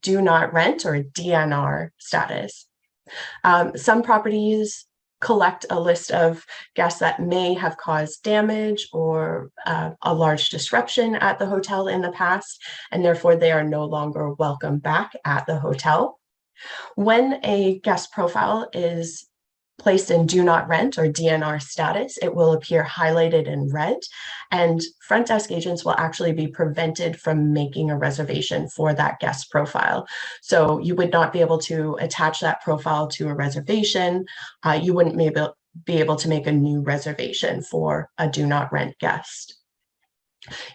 do not rent or DNR status. Some properties collect a list of guests that may have caused damage or a large disruption at the hotel in the past, and therefore they are no longer welcome back at the hotel. When a guest profile is placed in do not rent or DNR status, it will appear highlighted in red, and front desk agents will actually be prevented from making a reservation for that guest profile. So you would not be able to attach that profile to a reservation. You wouldn't be able to make a new reservation for a do not rent guest.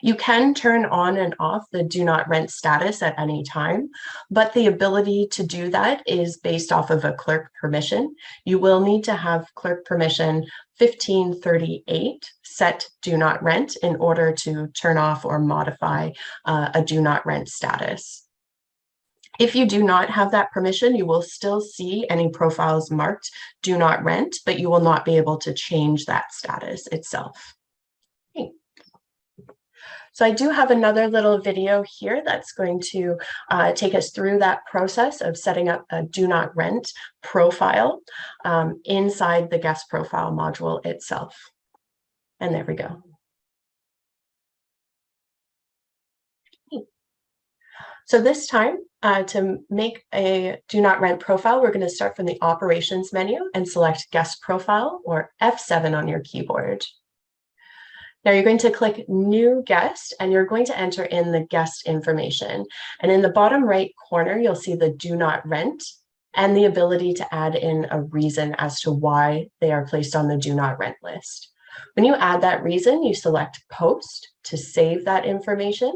You can turn on and off the do not rent status at any time, but the ability to do that is based off of a clerk permission. You will need to have clerk permission 1538 set do not rent in order to turn off or modify a do not rent status. If you do not have that permission, you will still see any profiles marked do not rent, but you will not be able to change that status itself. So I do have another little video here that's going to take us through that process of setting up a do not rent profile inside the guest profile module itself. And there we go. So this time, to make a do not rent profile, we're going to start from the operations menu and select guest profile, or F7 on your keyboard. Now you're going to click new guest and you're going to enter in the guest information. And in the bottom right corner, you'll see the do not rent and the ability to add in a reason as to why they are placed on the do not rent list. When you add that reason, you select post to save that information,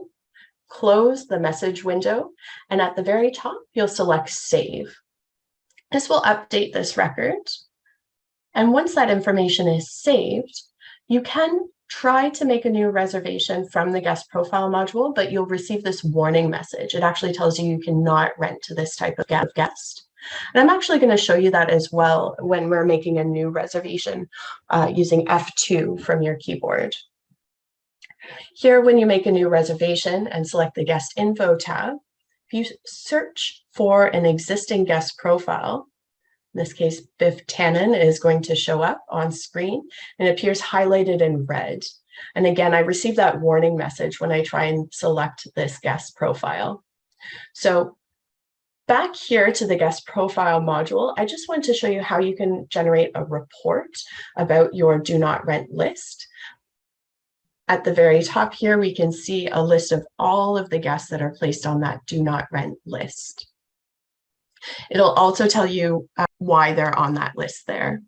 close the message window, and at the very top, you'll select save. This will update this record. And once that information is saved, you can try to make a new reservation from the guest profile module, but you'll receive this warning message. It actually tells you you cannot rent to this type of guest. And I'm actually going to show you that as well when we're making a new reservation using F2 from your keyboard. Here, when you make a new reservation and select the guest info tab, if you search for an existing guest profile, in this case, Biff Tannen is going to show up on screen and it appears highlighted in red. And again, I received that warning message when I try and select this guest profile. So back here to the guest profile module, I just want to show you how you can generate a report about your do not rent list. At the very top here, we can see a list of all of the guests that are placed on that do not rent list. It'll also tell you why they're on that list there.